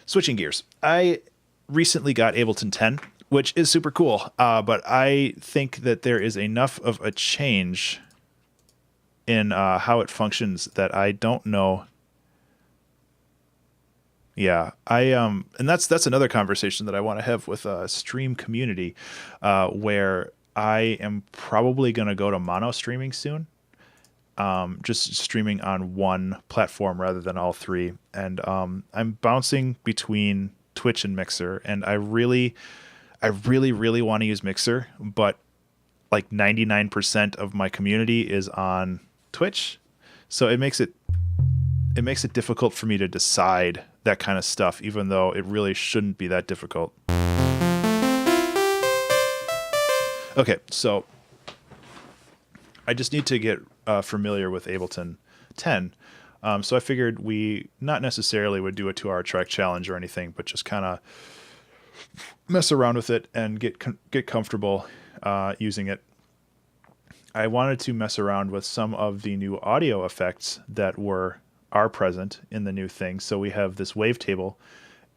Switching gears. I recently got Ableton 10, which is super cool, but I think that there is enough of a change in how it functions that I don't know. Yeah, and that's another conversation that I want to have with a stream community, where I am probably going to go to mono streaming soon, just streaming on one platform rather than all three. And I'm bouncing between Twitch and Mixer, and I really want to use Mixer, but like 99% of my community is on Twitch, so it makes it difficult for me to decide that kind of stuff, even though it really shouldn't be that difficult. Okay, so I just need to get familiar with Ableton 10. So I figured we not necessarily would do a 2-hour track challenge or anything, but just kind of mess around with it and get comfortable using it. I wanted to mess around with some of the new audio effects that are present in the new thing. So we have this wavetable,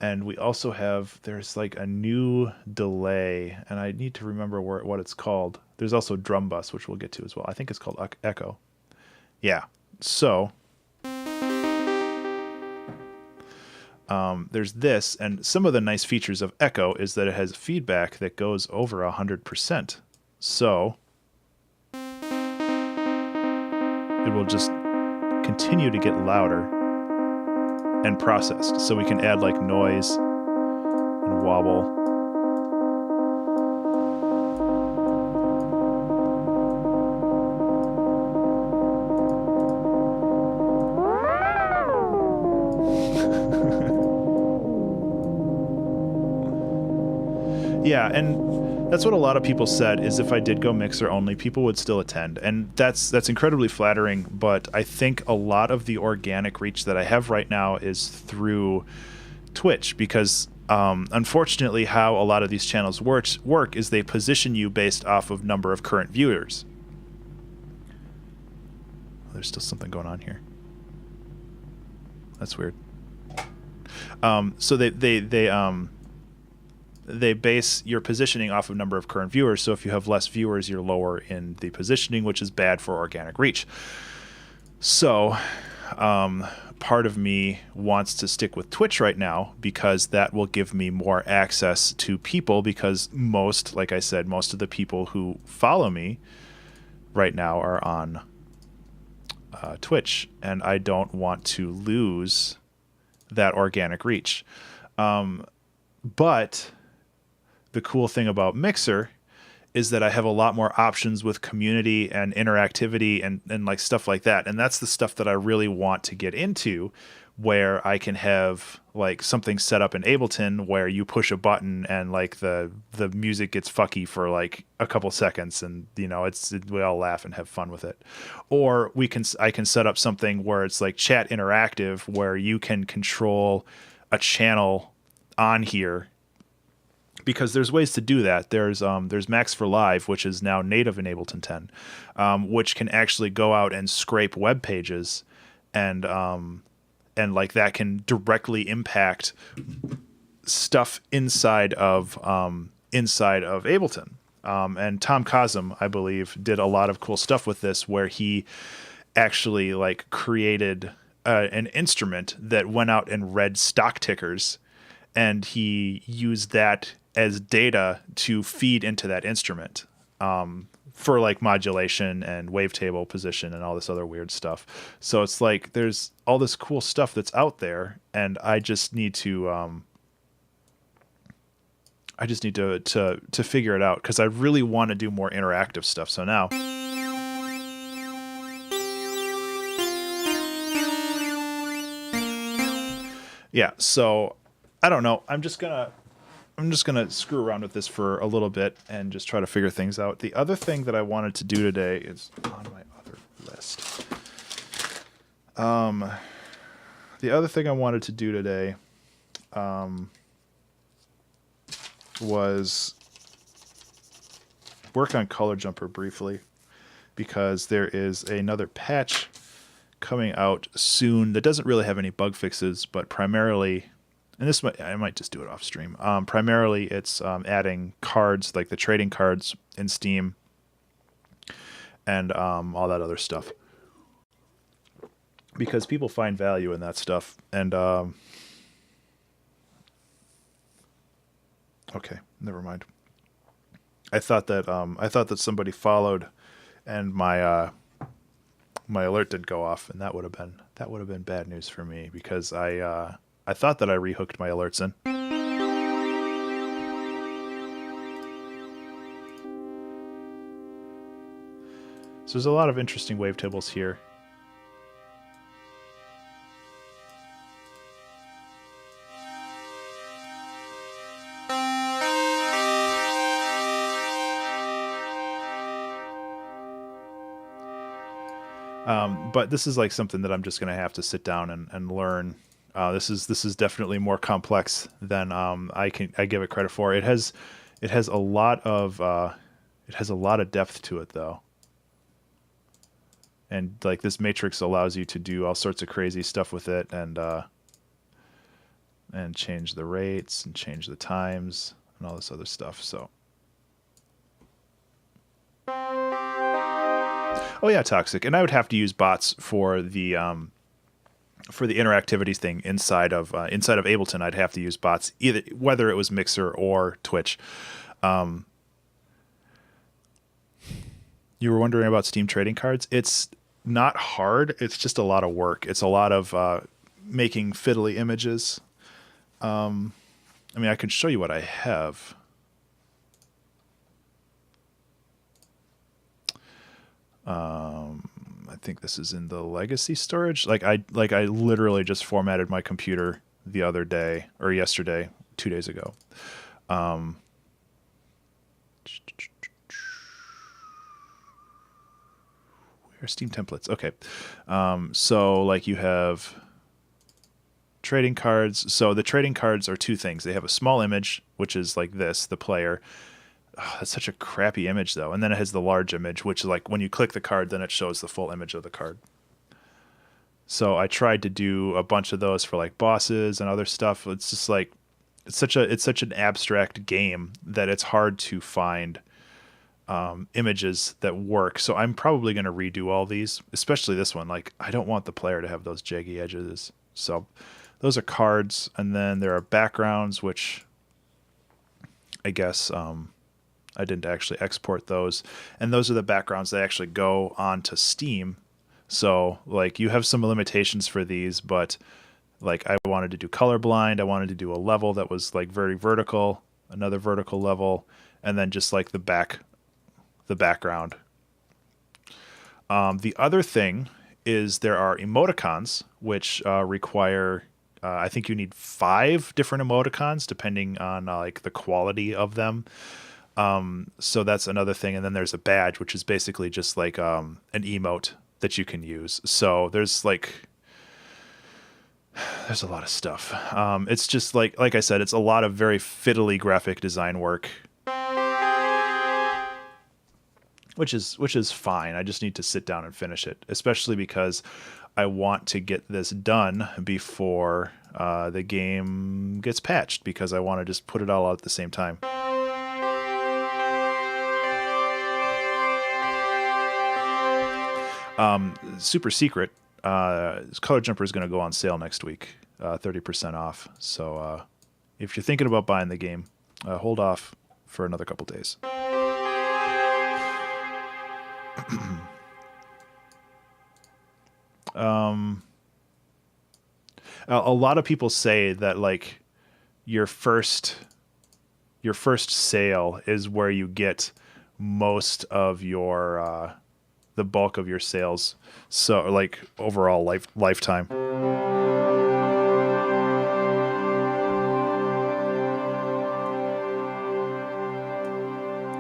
and we also there's like a new delay, and I need to remember what it's called. There's also drum bus, which we'll get to as well. I think it's called echo. Yeah. So there's this, and some of the nice features of echo is that it has feedback that goes over 100%. So it will just continue to get louder and processed. So we can add like noise and wobble. Yeah, and that's what a lot of people said, is if I did go Mixer only, people would still attend. And that's incredibly flattering, but I think a lot of the organic reach that I have right now is through Twitch, because unfortunately how a lot of these channels work is they position you based off of number of current viewers. There's still something going on here. That's weird. So they base your positioning off of number of current viewers. So if you have less viewers, you're lower in the positioning, which is bad for organic reach. So part of me wants to stick with Twitch right now, because that will give me more access to people, because like I said, most of the people who follow me right now are on Twitch, and I don't want to lose that organic reach. But the cool thing about Mixer is that I have a lot more options with community and interactivity and like stuff like that. And that's the stuff that I really want to get into, where I can have like something set up in Ableton where you push a button and like the music gets fucky for like a couple seconds, and we all laugh and have fun with it. Or I can set up something where it's like chat interactive, where you can control a channel on here, because there's ways to do that. There's Max for Live, which is now native in Ableton 10, which can actually go out and scrape web pages, and like that can directly impact stuff inside of Ableton. And Tom Kazum, I believe, did a lot of cool stuff with this, where he actually like created an instrument that went out and read stock tickers, and he used that as data to feed into that instrument for like modulation and wavetable position and all this other weird stuff. So it's like there's all this cool stuff that's out there, and I just need to figure it out, because I really want to do more interactive stuff. So now yeah, so I don't know. I'm just gonna screw around with this for a little bit and just try to figure things out. The other thing that I wanted to do today is on my other list. The other thing I wanted to do today was work on Color Jumper briefly, because there is another patch coming out soon that doesn't really have any bug fixes, but primarily and this I might just do it off stream. Primarily, it's adding cards like the trading cards in Steam and all that other stuff, because people find value in that stuff. And okay, never mind. I thought that somebody followed, and my my alert didn't go off, and that would have been bad news for me, because I thought that I rehooked my alerts in. So there's a lot of interesting wavetables here. But this is like something that I'm just going to have to sit down and learn. This is definitely more complex than I give it credit for. It has a lot of depth to it, though. And like this matrix allows you to do all sorts of crazy stuff with it, and change the rates and change the times and all this other stuff. So. Oh yeah, Toxic. And I would have to use bots for the interactivity thing inside of Ableton. I'd have to use bots, either whether it was Mixer or Twitch. You were wondering about Steam trading cards. It's not hard. It's just a lot of work. It's a lot of making fiddly images. I mean, I can show you what I have. I think this is in the legacy storage. Like I literally just formatted my computer the other day, or yesterday, 2 days ago. Where are Steam templates? Okay. So like you have trading cards. So the trading cards are two things. They have a small image, which is like this, the player. Oh, that's such a crappy image, though. And then it has the large image, which is like when you click the card, then it shows the full image of the card. So I tried to do a bunch of those for like bosses and other stuff. It's just like it's such an abstract game that it's hard to find images that work. So I'm probably going to redo all these, especially this one. Like I don't want the player to have those jaggy edges. So those are cards, and then there are backgrounds, which I guess I didn't actually export those, and those are the backgrounds that actually go onto Steam. So like you have some limitations for these, but like I wanted to do colorblind, I wanted to do a level that was like very vertical, another vertical level, and then just like the background. The other thing is there are emoticons, which require I think you need 5 different emoticons depending on like the quality of them. So that's another thing. And then there's a badge, which is basically just like an emote that you can use. So there's a lot of stuff. It's just like I said, it's a lot of very fiddly graphic design work, which is fine. I just need to sit down and finish it, especially because I want to get this done before the game gets patched, because I want to just put it all out at the same time. Super secret. Color Jumper is going to go on sale next week, 30% off. So if you're thinking about buying the game, hold off for another couple days. A lot of people say that like your first sale is where you get most of your the bulk of your sales, so like overall lifetime.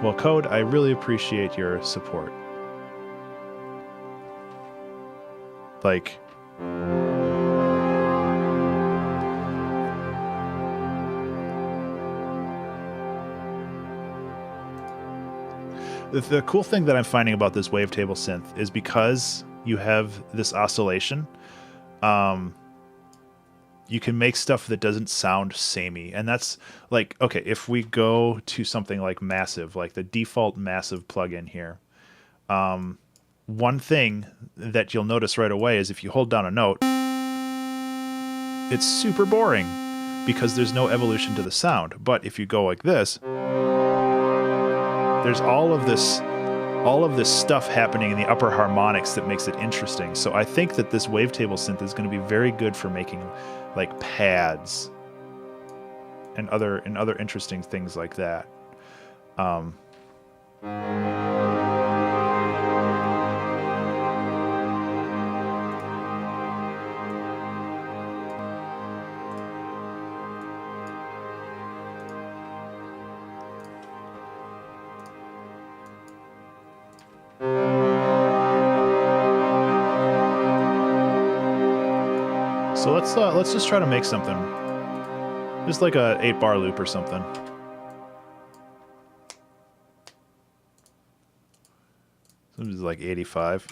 Well, Code, I really appreciate your support. Like the cool thing that I'm finding about this wavetable synth is because you have this oscillation, You can make stuff that doesn't sound samey. And that's like, okay, if we go to something like Massive, like the default Massive plugin here, one thing that you'll notice right away is if you hold down a note, it's super boring because there's no evolution to the sound. But if you go like this, there's all of this stuff happening in the upper harmonics that makes it interesting. So I think that this wavetable synth is going to be very good for making like pads and other interesting things like that. So let's just try to make something. Just like a 8-bar loop or something. So this is like 85.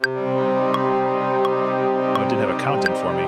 Oh, it didn't have a count in for me.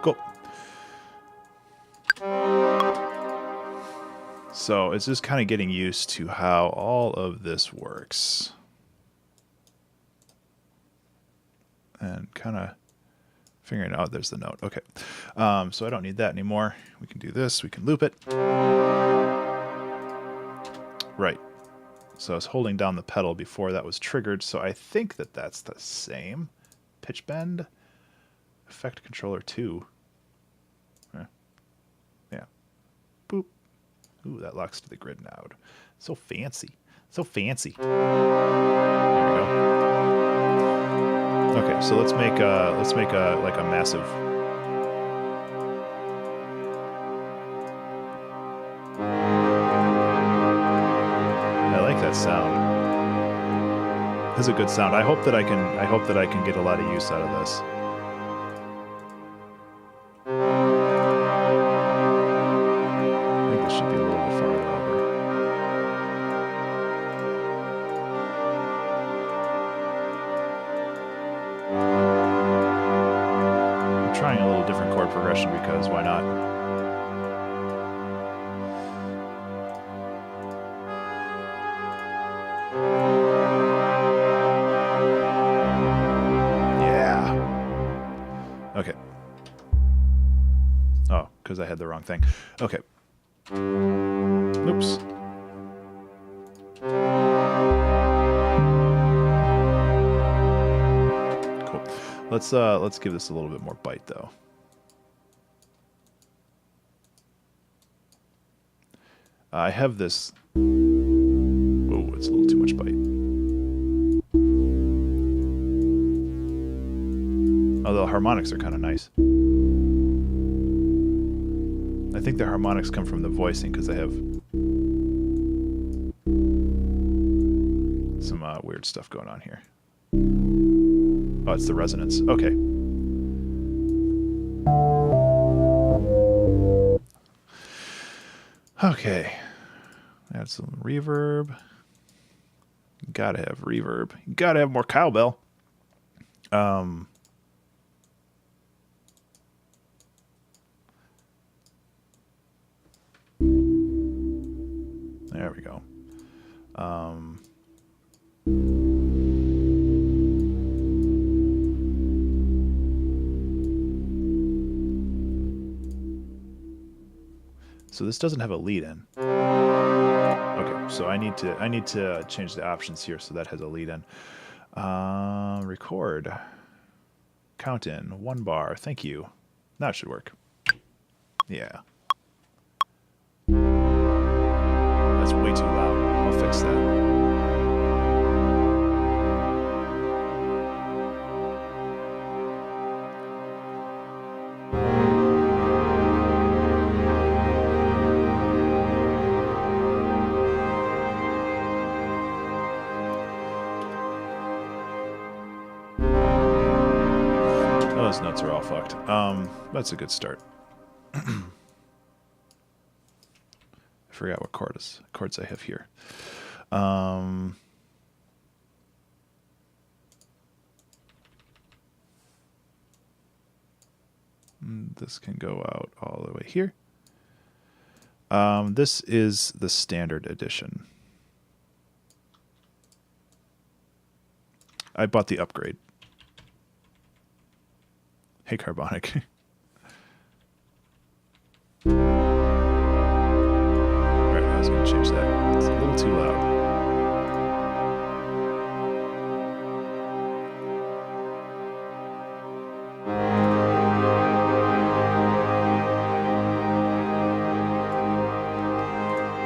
Cool. So it's just kind of getting used to how all of this works. And kind of figuring out there's the note. Okay. So I don't need that anymore. We can do this. We can loop it. Right. So I was holding down the pedal before that was triggered. So I think that that's the same. Pitch bend. Effect controller 2. Yeah. Boop. Ooh, that locks to the grid node. So fancy. So fancy. There we go. Okay, so let's make like a massive. I like that sound. It's a good sound. I hope that I can get a lot of use out of this. Trying a little different chord progression because why not? Yeah. Okay. Oh, because I had the wrong thing. Okay. Oops. Let's give this a little bit more bite though. I have this. Oh, it's a little too much bite. Although harmonics are kind of nice. I think the harmonics come from the voicing because I have some weird stuff going on here. Oh, it's the resonance. Okay. Okay. Add some reverb. Gotta have reverb. Gotta have more cowbell. There we go. So this doesn't have a lead in. Okay, so I need to change the options here so that has a lead in. Record. Count in 1 bar. Thank you. That should work. Yeah. That's way too loud. I'll fix that. Those notes are all fucked. That's a good start. I forgot what chords I have here. This can go out all the way here. This is the standard edition. I bought the upgrade. Hey, Carbonic. Alright, I was going to change that. It's a little too loud.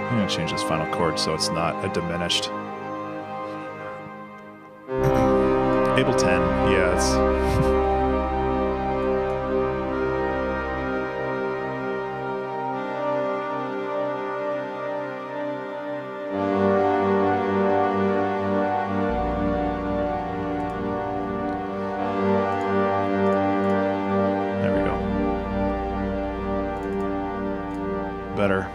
I'm going to change this final chord so it's not a diminished. Ableton, yeah, it's... better.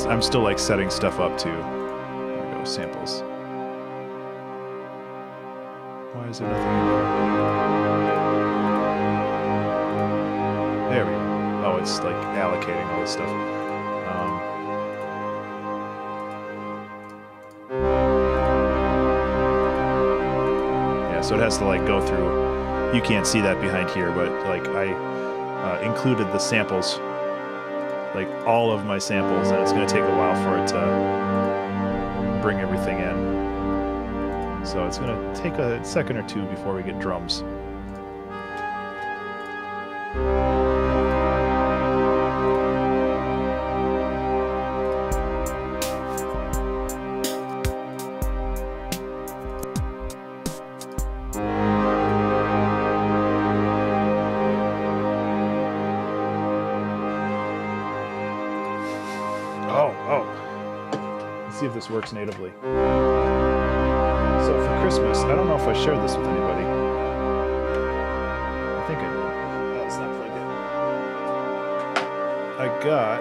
I'm still like setting stuff up too. There we go, samples. Why is there nothing in there? There we go. Oh, it's like allocating all this stuff. So it has to like go through. You can't see that behind here, but like I included the samples, like all of my samples, and it's going to take a while for it to bring everything in. So it's going to take a second or two before we get drums. See if this works natively. So for Christmas, I don't know if I shared this with anybody. I think I did. Oh, it's not plugged in. I got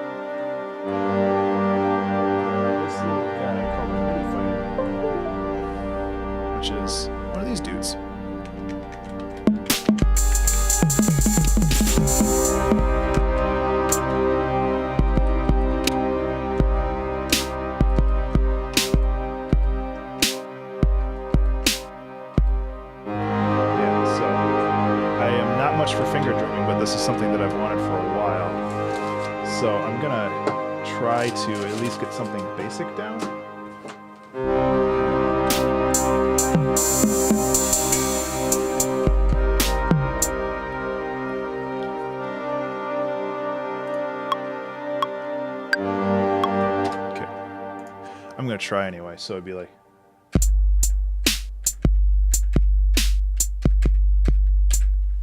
this little guy called MIDI Finder, which is one of these dudes. For finger drumming, but this is something that I've wanted for a while. So I'm gonna try to at least get something basic down. Okay. I'm gonna try anyway, so it'd be like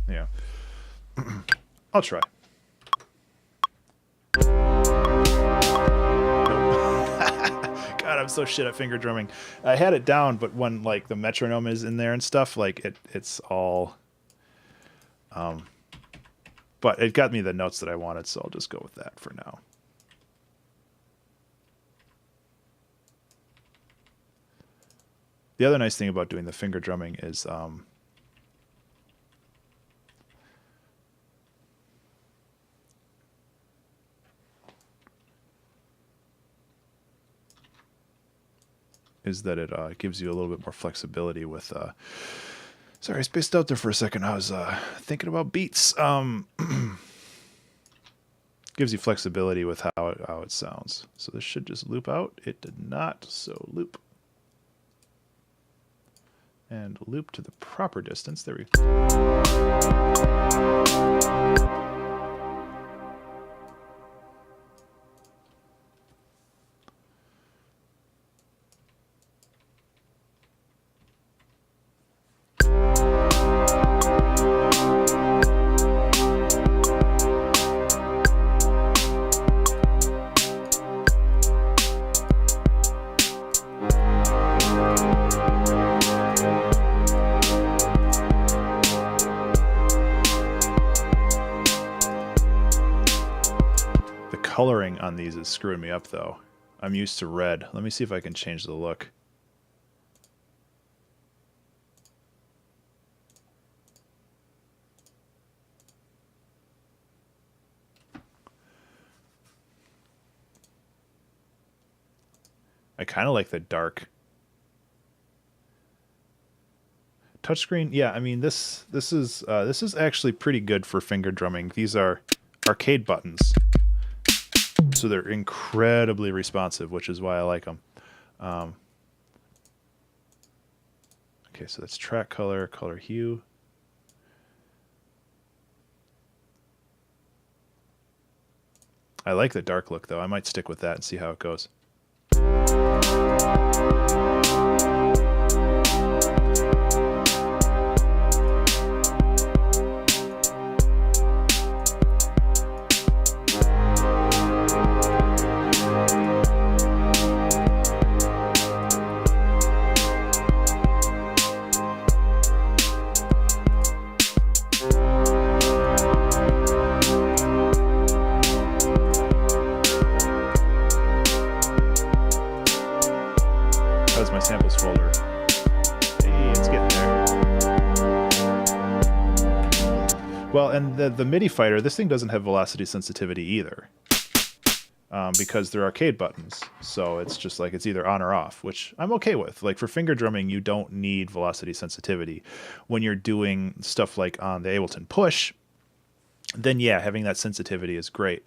yeah. I'll try. God, I'm so shit at finger drumming. I had it down, but when like the metronome is in there and stuff, like it's all. But it got me the notes that I wanted, so I'll just go with that for now. The other nice thing about doing the finger drumming is that it gives you a little bit more flexibility with... Sorry, I spaced out there for a second. I was thinking about beats. Gives you flexibility with how it sounds. So this should just loop out. It did not, so loop. And loop to the proper distance. There we go. Coloring on these is screwing me up though. I'm used to red. Let me see if I can change the look. I kind of like the dark. Touchscreen, yeah, I mean this is actually pretty good for finger drumming. These are arcade buttons. So they're incredibly responsive, which is why I like them. Okay, so that's track color, color hue. I like the dark look, though. I might stick with that and see how it goes. My samples folder. Hey, it's getting there. Well, and the MIDI fighter, this thing doesn't have velocity sensitivity either, because they're arcade buttons. So it's just like it's either on or off, which I'm okay with. Like for finger drumming, you don't need velocity sensitivity. When you're doing stuff like on the Ableton Push, then yeah, having that sensitivity is great.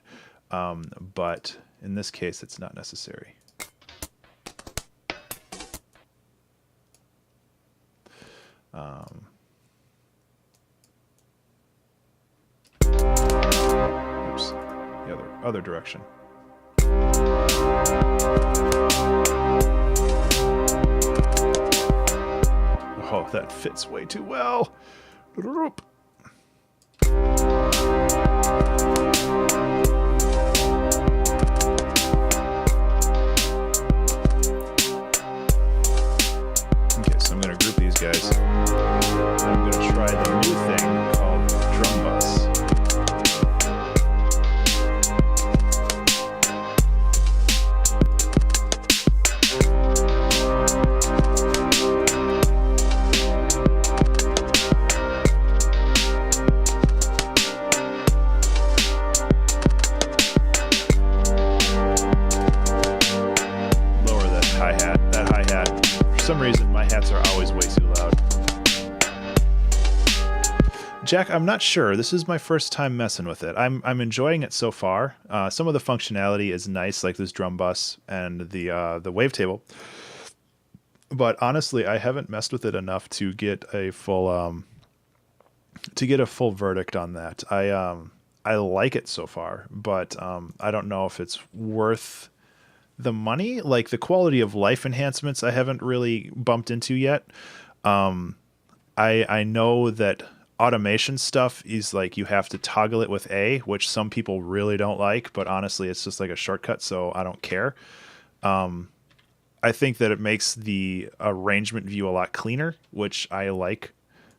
But in this case, it's not necessary. Oops, the other direction. Oh, that fits way too well. Okay, so I'm going to group these guys. I'm going to try the new thing called Drum Bus. Lower that hi-hat. That hi-hat. For some reason, my hats are always way too loud. Jack, I'm not sure. This is my first time messing with it. I'm enjoying it so far. Some of the functionality is nice, like this drum bus and the wavetable. But honestly, I haven't messed with it enough to get a full verdict on that. I like it so far, but I don't know if it's worth the money. Like the quality of life enhancements, I haven't really bumped into yet. I know that automation stuff is like you have to toggle it with A, which some people really don't like, but honestly, it's just like a shortcut, so I don't care. I think that it makes the arrangement view a lot cleaner, which I like.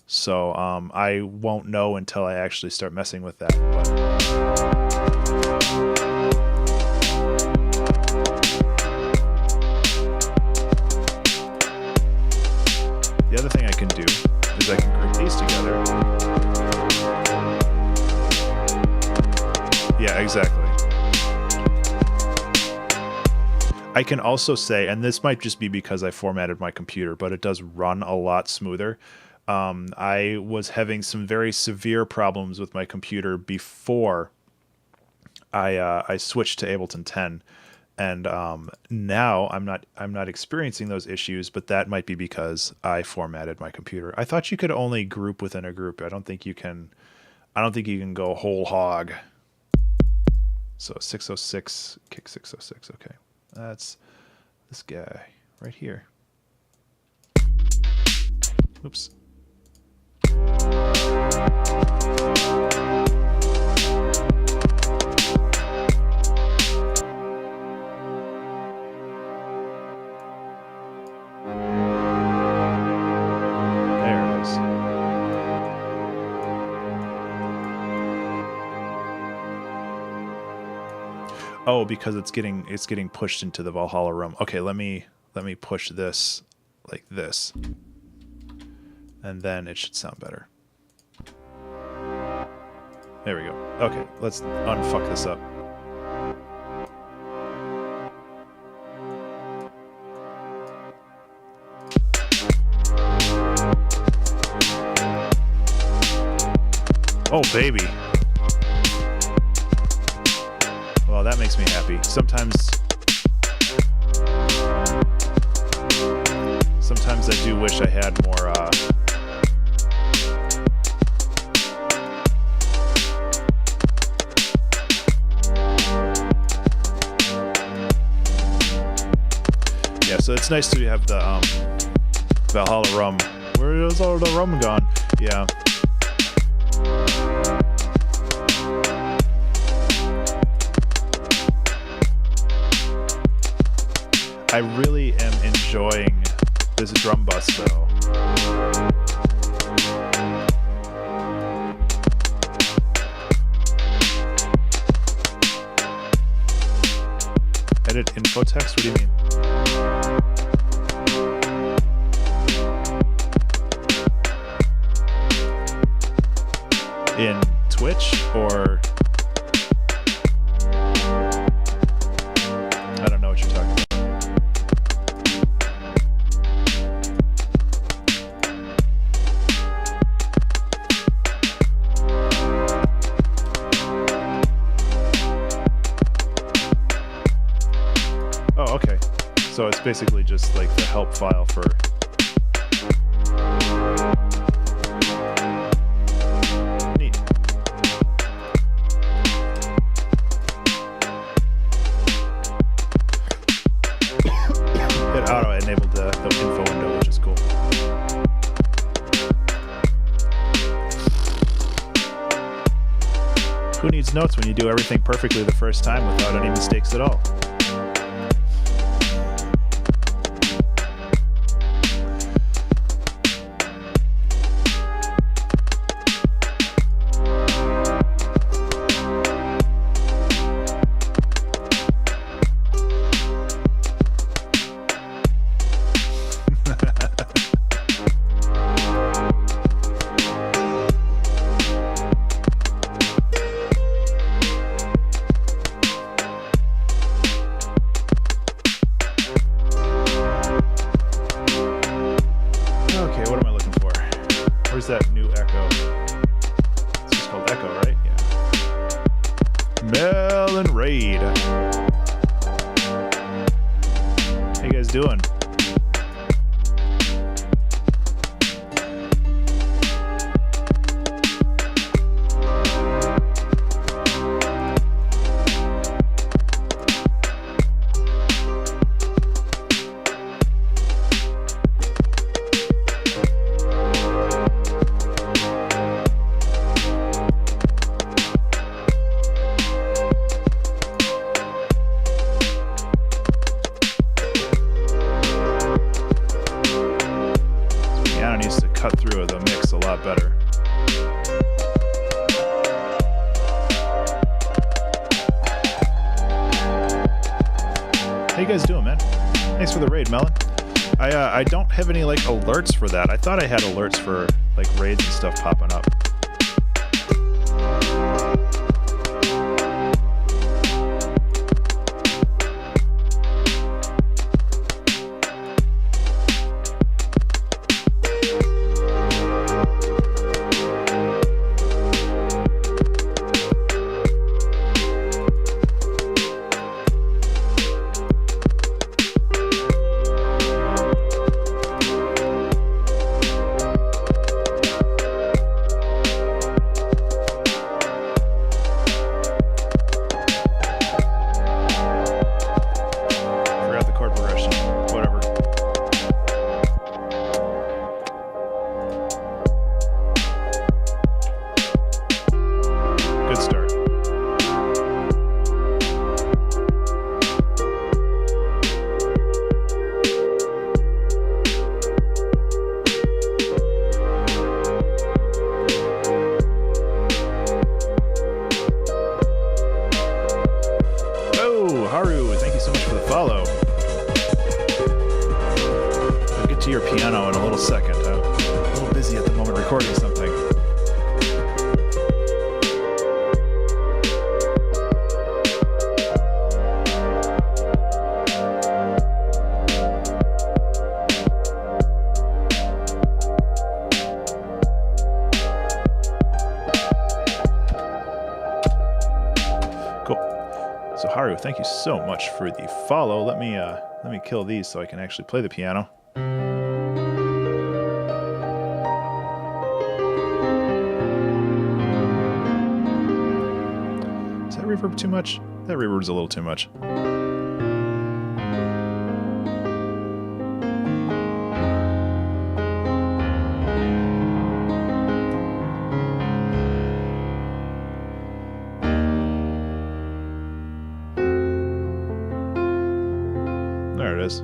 So I won't know until I actually start messing with that. But the other thing I can do is I can group these together. Yeah, exactly. I can also say, and this might just be because I formatted my computer, but it does run a lot smoother. I was having some very severe problems with my computer before I switched to Ableton 10, and now I'm not experiencing those issues, but that might be because I formatted my computer. I thought you could only group within a group. I don't think you can go whole hog. So 606, kick 606. Okay, that's this guy right here. Oops. Oh, because it's getting pushed into the Valhalla room. Okay, let me push this like this, and then it should sound better. There we go. Okay, let's unfuck this up. Oh, baby. Well, that makes me happy. Sometimes I do wish I had more, yeah, so it's nice to have the, Valhalla rum. Where is all the rum gone? Yeah. I really am enjoying this drum bus though. Edit info text? What do you mean? In Twitch or... I don't know what you're talking about. So it's basically just like the help file for... Neat. It auto-enabled the info window, which is cool. Who needs notes when you do everything perfectly the first time without any mistakes at all? Where's that new echo? It's just called echo, right? Yeah. Mel and Raid. How you guys doing? Cut through the mix a lot better. How you guys doing, man? Thanks for the raid, Melon. I don't have any like alerts for that. I thought I had alerts for like raids and stuff popping up. second. I'm a little busy at the moment recording something. So Haru, thank you so much for the follow. Let me kill these so I can actually play the piano. Is that reverb too much? That reverb's a little too much. There it is.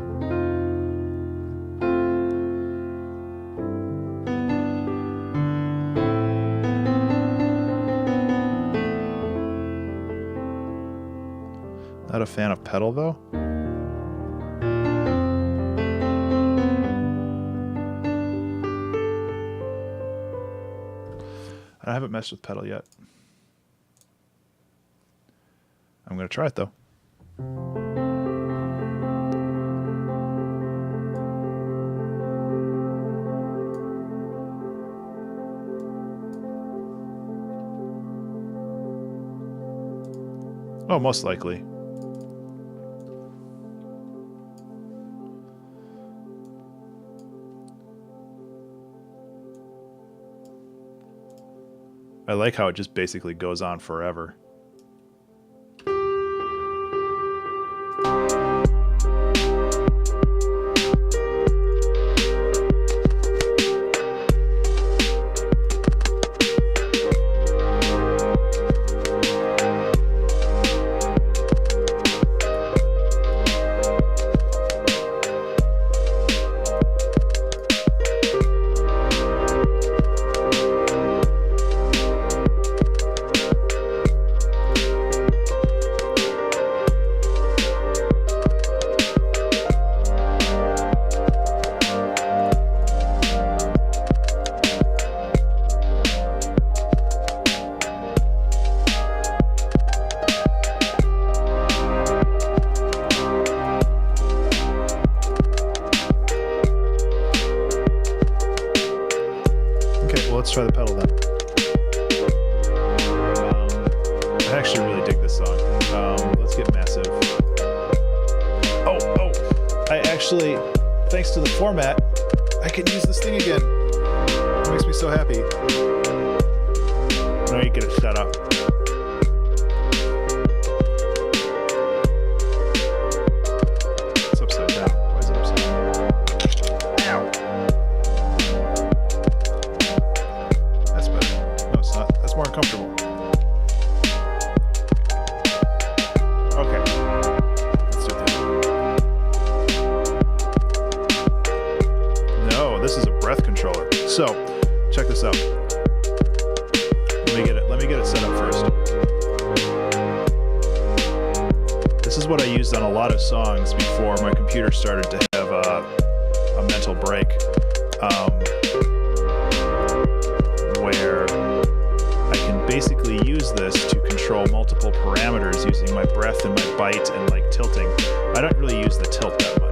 Not a fan of pedal though. I haven't messed with pedal yet. I'm gonna try it though. Oh, most likely. I like how it just basically goes on forever. Let's try the pedal then. I actually really dig this song. Let's get massive. Oh, I actually, thanks to the format, I can use this thing again. It makes me so happy. Now you get it set up. It's upside down. Why is it upside down? Ow! That's better. No, it's not. That's more uncomfortable. Okay. Let's do that. No, this is a breath controller. So, check this out. Let me get it set up first. This is what I used on a lot of songs before my computer started to have a mental break, where I can basically use this to control multiple parameters using my breath and my bite and like tilting. I don't really use the tilt that much.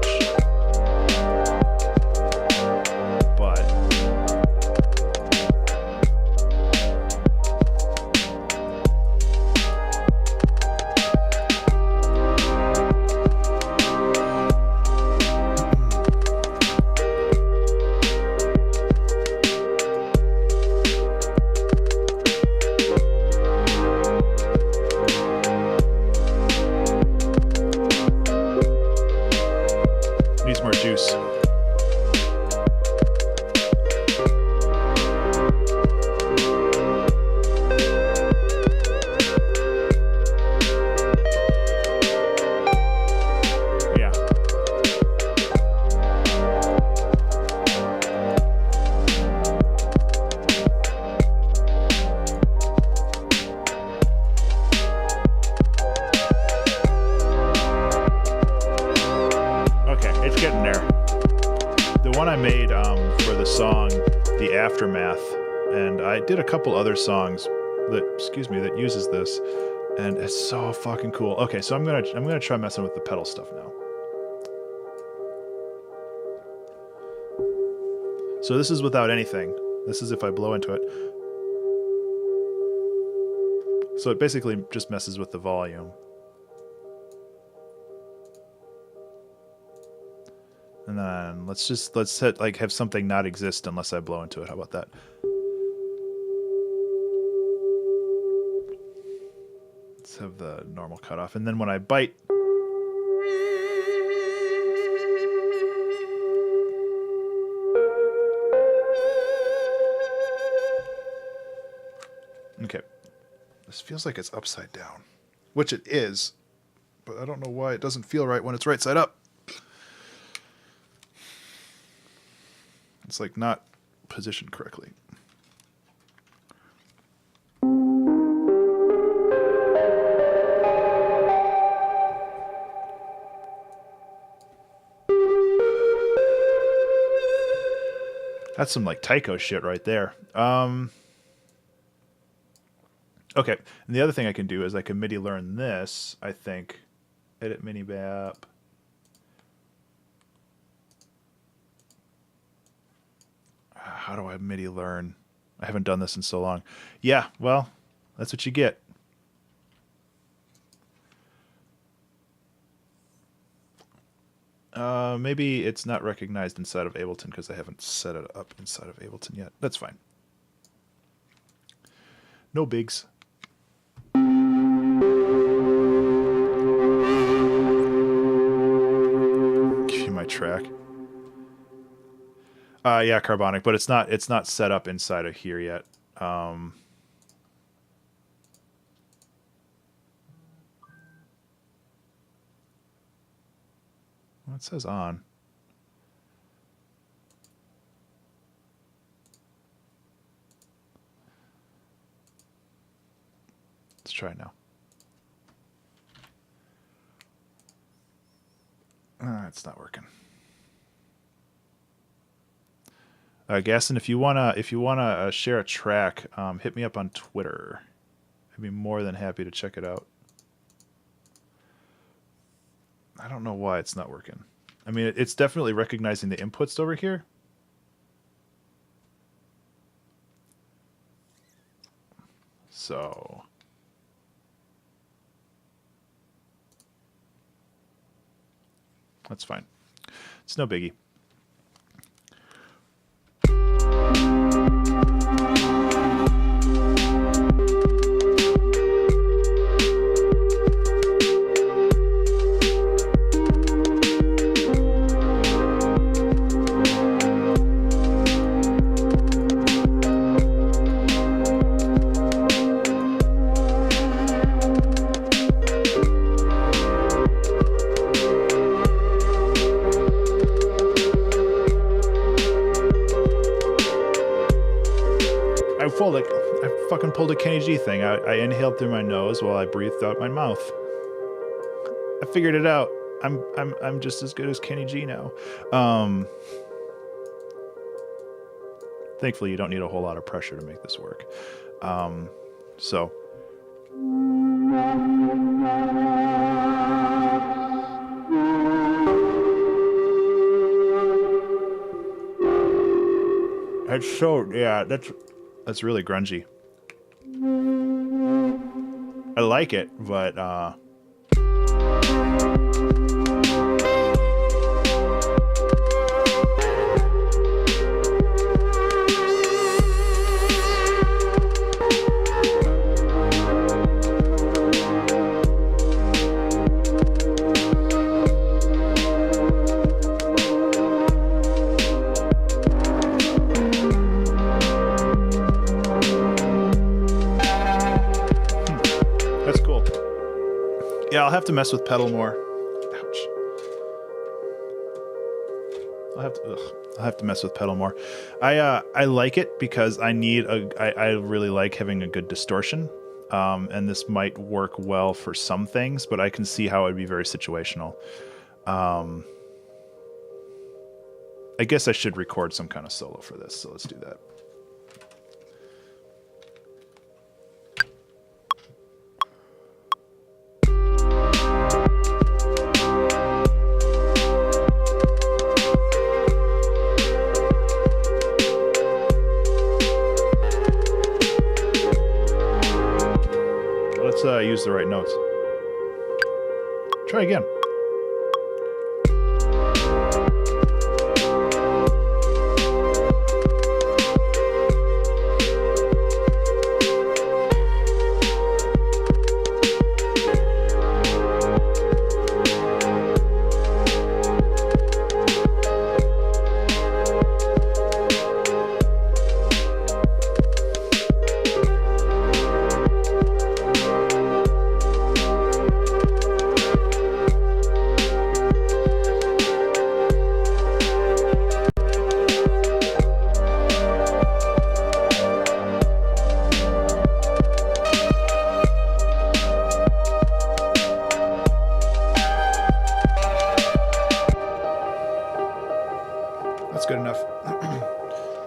song, The Aftermath, and I did a couple other songs that uses this, and it's so fucking cool. Okay, so I'm gonna try messing with the pedal stuff now. So this is without anything. This is if I blow into it. So it basically just messes with the volume. And then let's set, like, have something not exist unless I blow into it. How about that? Let's have the normal cutoff. And then when I bite, okay. This feels like it's upside down, which it is, but I don't know why it doesn't feel right when it's right side up. It's like not positioned correctly. That's some like Tycho shit right there. Okay, and the other thing I can do is I can MIDI learn this, I think. Edit mini bap. How do I MIDI learn? I haven't done this in so long. Yeah, well, that's what you get. Maybe it's not recognized inside of Ableton because I haven't set it up inside of Ableton yet. That's fine. No bigs. Give you my track. Yeah, Carbonic, but it's not set up inside of here yet. Well, it says on. Let's try it now. It's not working. Gaston, if you wanna share a track, hit me up on Twitter. I'd be more than happy to check it out. I don't know why it's not working. I mean, it's definitely recognizing the inputs over here. So that's fine. It's no biggie. I fucking pulled a Kenny G thing. I inhaled through my nose while I breathed out my mouth. I figured it out. I'm just as good as Kenny G now. Thankfully, you don't need a whole lot of pressure to make this work. So. That's so, yeah, that's really grungy. I like it, but yeah, I'll have to mess with pedal more. Ouch. I'll have to mess with pedal more. I like it because I really like having a good distortion. And this might work well for some things, but I can see how it'd be very situational. I guess I should record some kind of solo for this, so let's do that. Let's use the right notes. Try again. Good enough.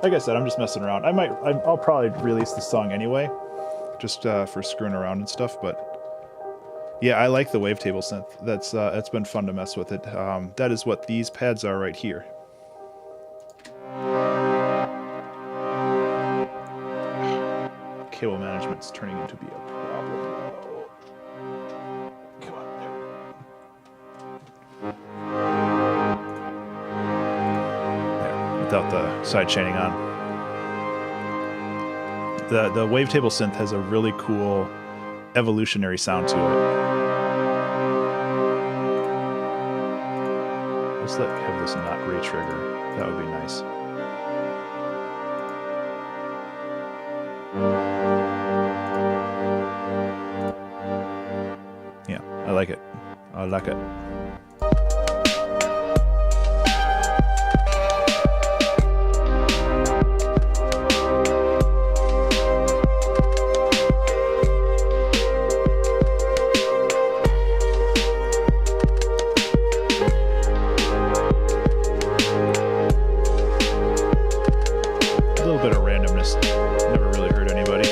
Like I said, I'm just messing around. I'll probably release the song anyway, just for screwing around and stuff. But yeah, I like the wavetable synth. That's been fun to mess with it. That is what these pads are right here. Cable management's turning into be a problem. Come on, there. Without the side chaining on. The wavetable synth has a really cool evolutionary sound to it. Let's have this not re-trigger. That would be nice. Yeah, I like it. I like it. Never really hurt anybody.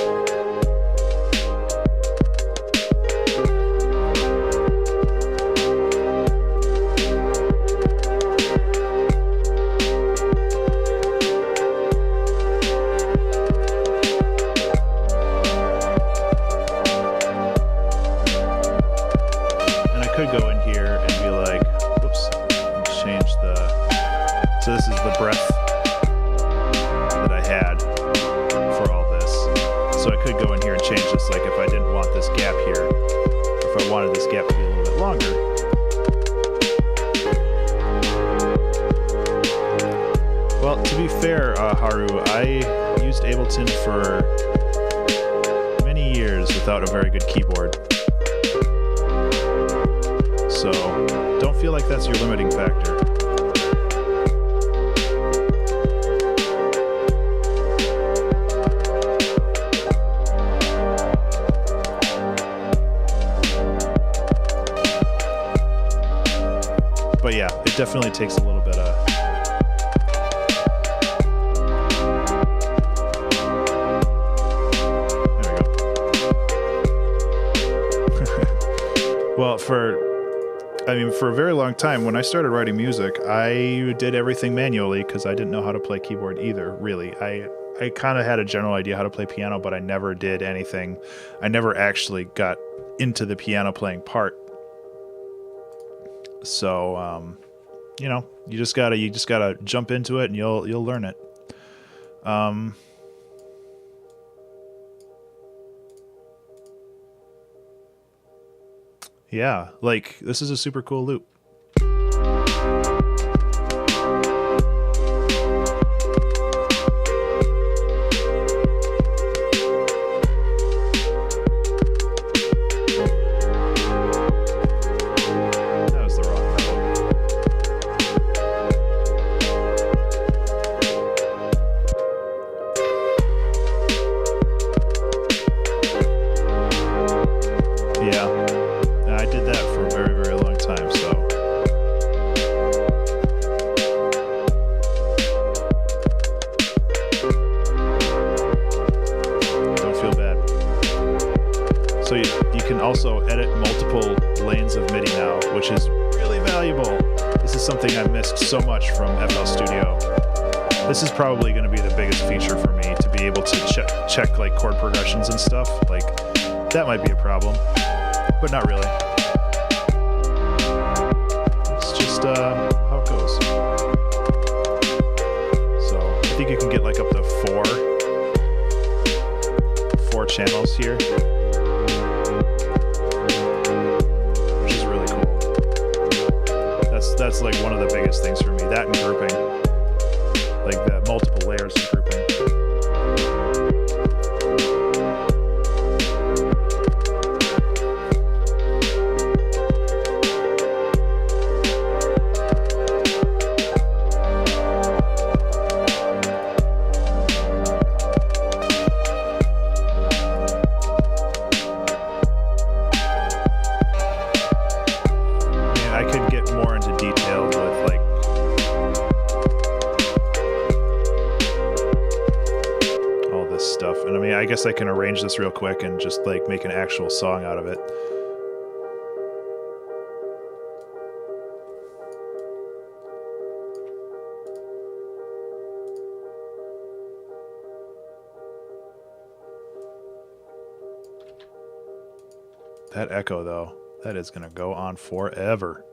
And I could go in here and be like, whoops, and change the, so this is the breath that I had. So I could go in here and change this, like if I didn't want this gap here, if I wanted this gap to be a little bit longer. Well, to be fair, Haru, I used Ableton for many years without a very good keyboard. So don't feel like that's your limiting factor. But yeah, it definitely takes a little bit of... There we go. Well, for a very long time, when I started writing music, I did everything manually because I didn't know how to play keyboard either, really. I kind of had a general idea how to play piano, but I never did anything. I never actually got into the piano playing part. So, you know, you just gotta jump into it and you'll learn it. Yeah, like this is a super cool loop. Yeah, I did that for a very, very long time, so can also edit multiple lanes of MIDI now, which is really valuable. This is something I missed so much from FL Studio. This is probably going to be the biggest feature for me, to be able to check like chord progressions and stuff. Like, that might be a problem, but not really. It's just how it goes. So I think you can get like up to four channels here, which is really cool. That's like one of the biggest things for me. That and grouping, like the multiple layers of grouping. I guess I can arrange this real quick and just like make an actual song out of it. That echo though, that is gonna go on forever.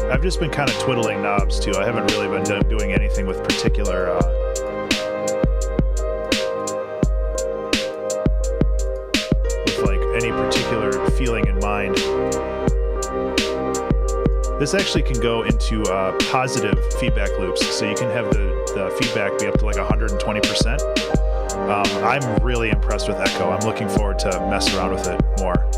I've just been kind of twiddling knobs too. I haven't really been doing anything with particular with like any particular feeling in mind. This actually can go into positive feedback loops, so you can have the feedback be up to like 120%. I'm really impressed with Echo. I'm looking forward to mess around with it more.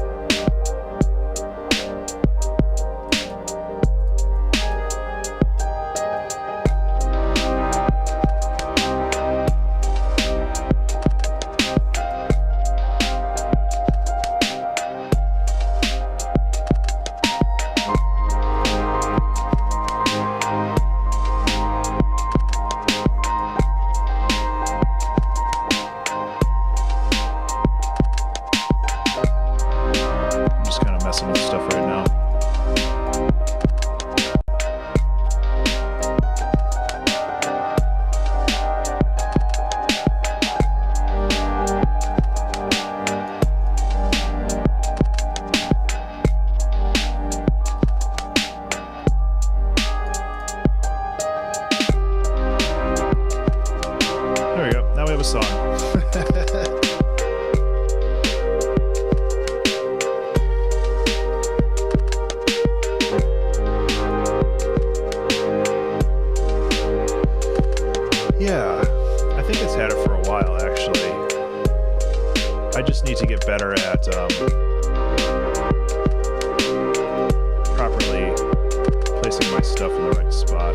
Song. Yeah, I think it's had it for a while actually. I just need to get better at properly placing my stuff in the right spot.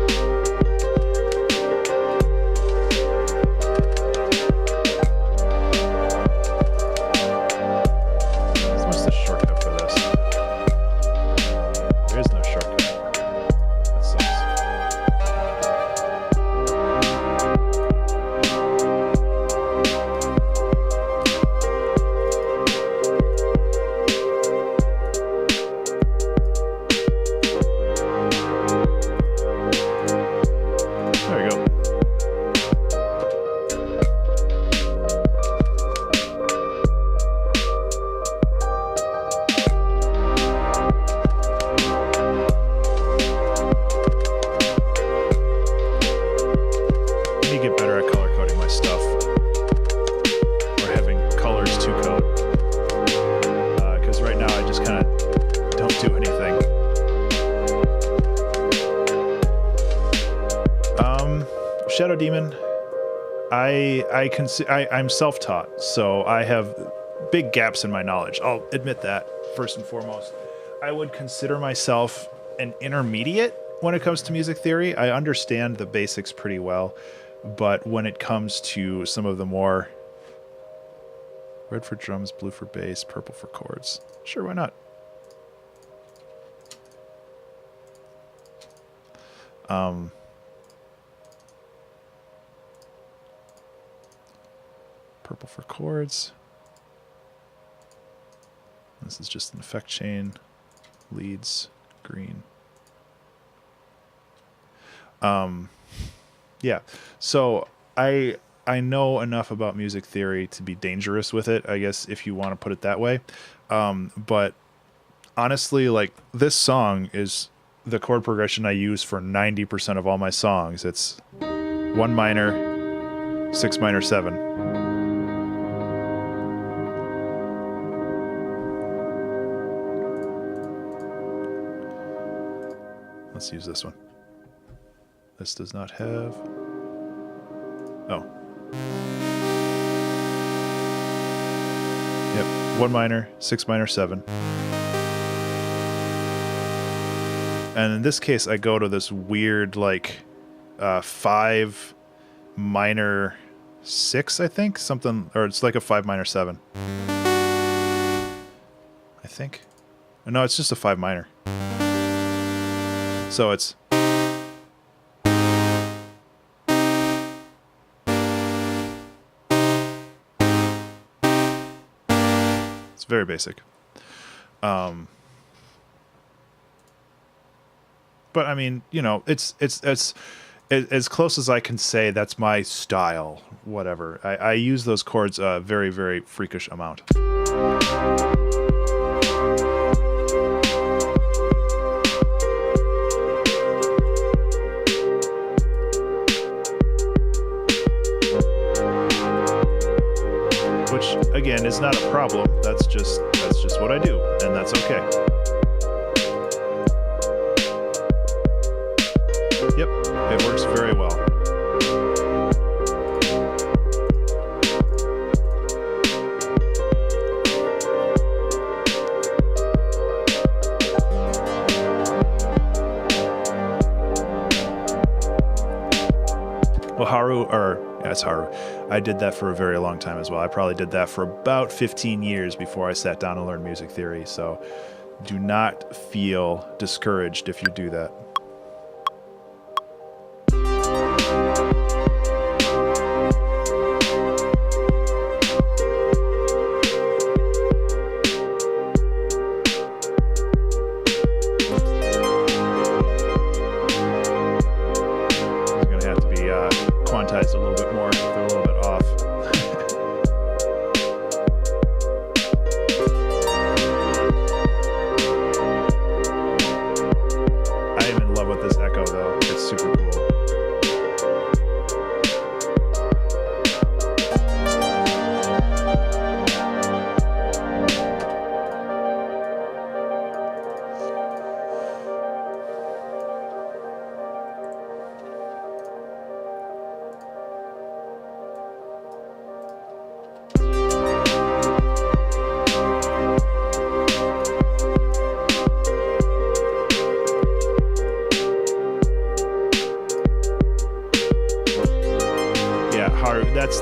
Shadow Demon, I'm self-taught, so I have big gaps in my knowledge. I'll admit that first and foremost. I would consider myself an intermediate when it comes to music theory. I understand the basics pretty well, but when it comes to some of the more red for drums, blue for bass, purple for chords, sure, why not? Purple for chords. This is just an effect chain. Leads, green. Yeah. So I know enough about music theory to be dangerous with it, I guess, if you want to put it that way. But honestly, like, this song is the chord progression I use for 90% of all my songs. It's 1 minor, 6 minor, 7. Let's use this one. This does not have... Oh. Yep, 1 minor, 6 minor, 7. And in this case, I go to this weird, like, 5 minor 6, I think? Something, or it's like a 5 minor 7. I think. No, it's just a 5 minor. So it's... It's very basic. But I mean, you know, it's as close as I can say that's my style, whatever. I use those chords a very, very freakish amount. Which, again, is not a problem. That's just what I do, and that's okay. Yep, it works very well. Well, it's Haru. I did that for a very long time as well. I probably did that for about 15 years before I sat down and learned music theory. So do not feel discouraged if you do that. A little bit more, they're a little bit off. I am in love with this echo though, it's super cool.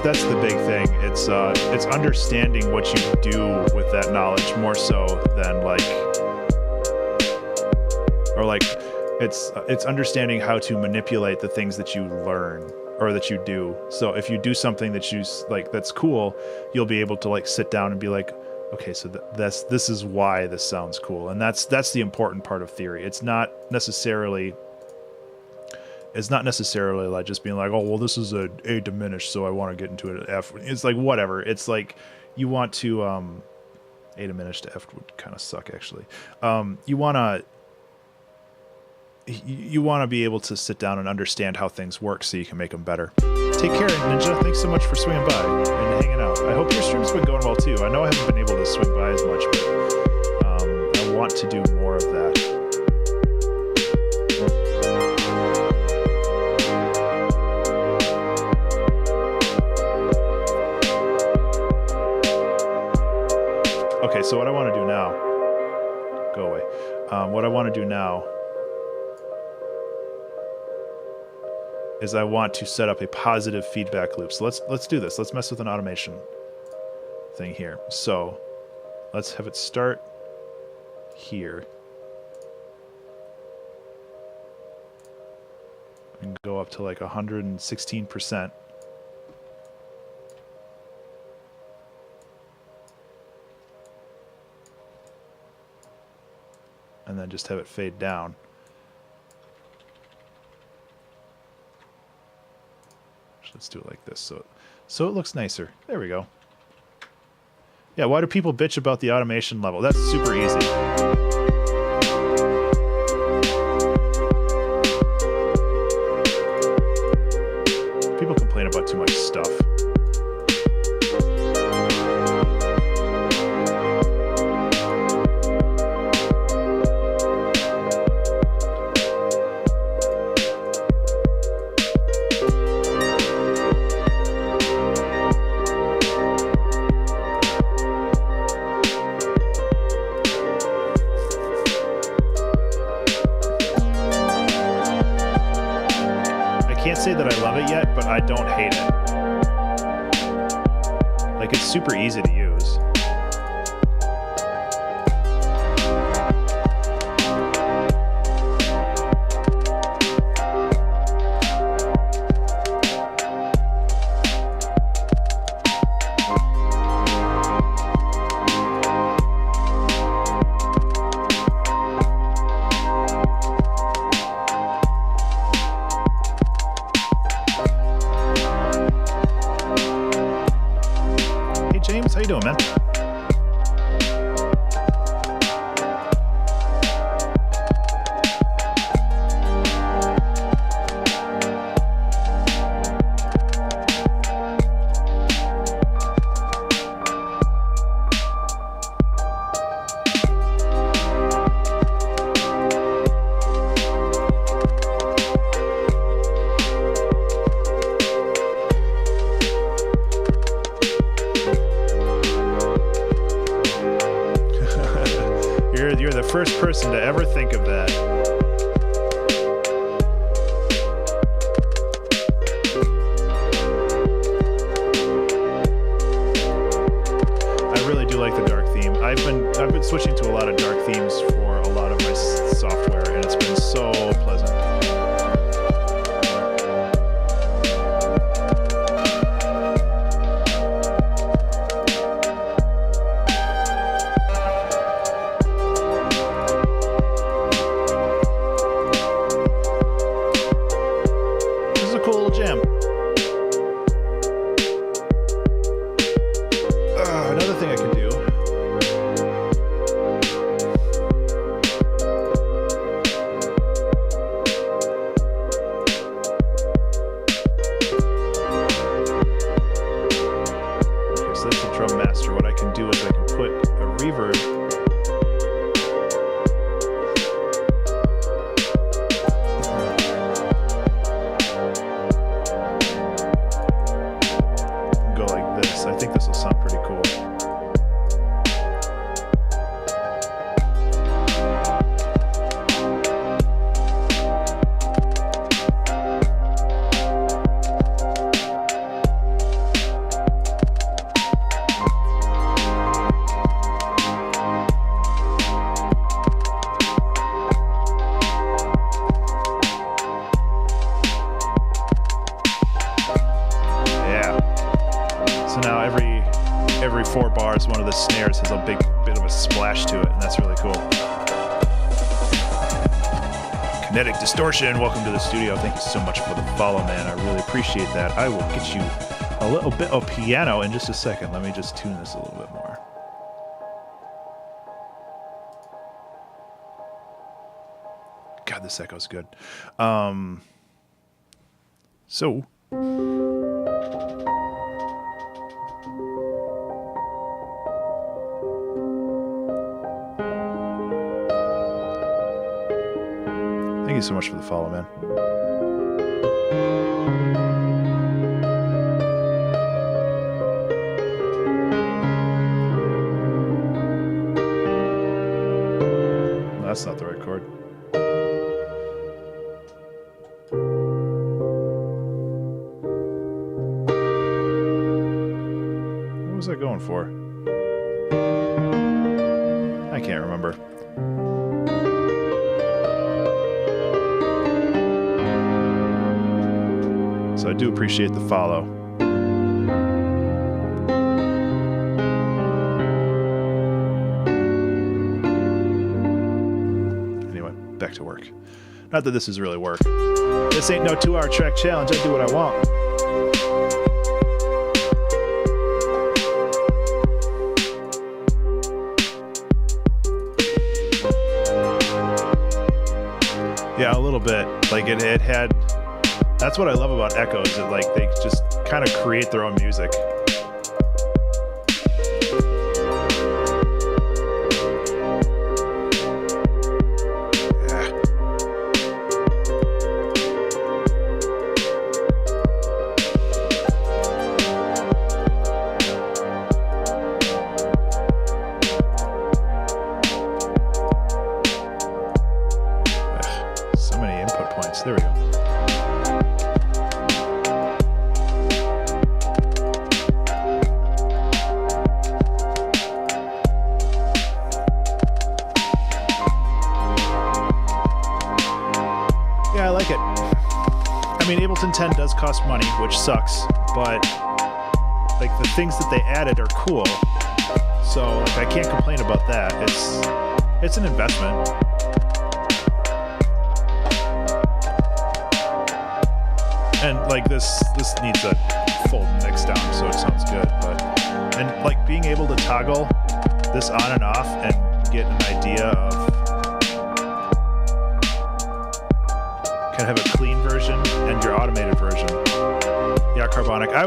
That's the big thing. It's understanding what you do with that knowledge more so than it's understanding how to manipulate the things that you learn or that you do. So if you do something that you like that's cool, you'll be able to like sit down and be like, okay, so this is why this sounds cool, and that's the important part of theory. It's not necessarily like just being like, oh, well, this is a diminished, so I want to get into an F. It's like, whatever. It's like you want to, A diminished to F would kind of suck, actually. You want to be able to sit down and understand how things work so you can make them better. Take care, Ninja. Thanks so much for swinging by and hanging out. I hope your stream's been going well, too. I know I haven't been able to swing by as much, but I want to do more of that. So what I want to do now, go away. What I want to do now is I want to set up a positive feedback loop. So let's do this. Let's mess with an automation thing here. So let's have it start here and go up to like 116%. And then just have it fade down. Let's do it like this so it looks nicer. There we go. Yeah, why do people bitch about the automation level? That's super easy. People complain about too much stuff. Say that I love it yet, but I don't hate it. Like, it's super easy to use. James, how you doing, man? You're the first person to ever think of that. I really do like the dark theme. I've been switching to a lot of dark themes for a lot of my software, and it's been so pleasant. Another thing I can do so that's the drum master. What I can do is I can put a reverb and go like this. I think this will sound pretty cool. So now every 4 bars, one of the snares has a big bit of a splash to it, and that's really cool. Kinetic Distortion, welcome to the studio. Thank you so much for the follow, man. I really appreciate that. I will get you a little bit of piano in just a second. Let me just tune this a little bit more. God, this echoes good. So... Thank you so much for the follow, man. that's not the right chord. What was I going for? I can't remember. So I do appreciate the follow. Anyway, back to work. Not that this is really work. This ain't no 2-hour track challenge. I do what I want. Yeah, a little bit. Like it had. That's what I love about Echoes. That like they just kind of create their own music. So many input points. There we go. Yeah, I like it. I mean, Ableton 10 does cost money, which sucks, but like the things that they added are cool. So like I can't complain about that. It's an investment. And like this needs a full mix down so it sounds good, and like being able to toggle this on and off and get an idea of kind of have a clean version and your automated version. Yeah, Carbonic. I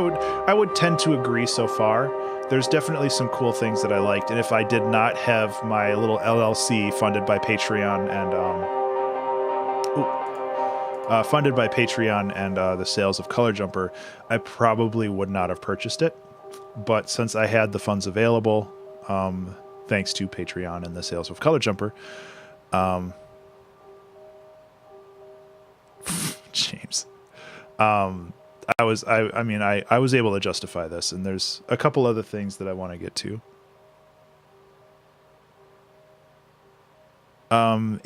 would tend to agree so far. There's definitely some cool things that I liked, and if I did not have my little LLC funded by Patreon and the sales of Color Jumper, I probably would not have purchased it. But since I had the funds available, thanks to Patreon and the sales of Color Jumper, James, I was able to justify this, and there's a couple other things that I want to get to.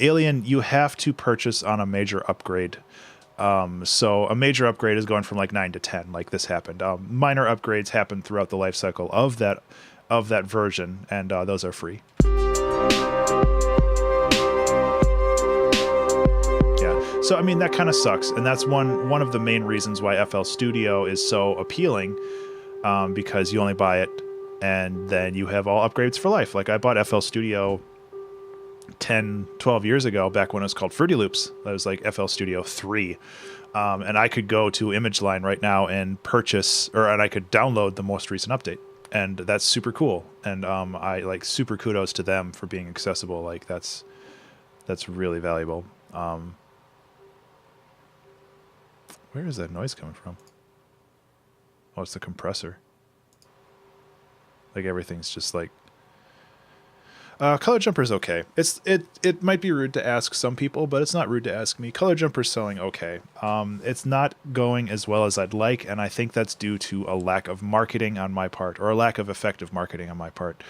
Alien, you have to purchase on a major upgrade. So a major upgrade is going from like 9 to 10, like this happened. Minor upgrades happen throughout the life cycle of that version, and those are free. Yeah, so I mean that kind of sucks, and that's one of the main reasons why FL Studio is so appealing, because you only buy it, and then you have all upgrades for life. Like I bought FL Studio 10-12 years ago, back when it was called Fruity Loops. That was like FL Studio 3, and I could go to ImageLine right now and purchase, and I could download the most recent update, and that's super cool. And I like super kudos to them for being accessible. Like that's really valuable. Where is that noise coming from? Oh, it's the compressor. Like everything's just like. Color Jumper's okay. It might be rude to ask some people, but it's not rude to ask me. Color Jumper's selling okay. It's not going as well as I'd like, and I think that's due to a lack of marketing on my part, or a lack of effective marketing on my part.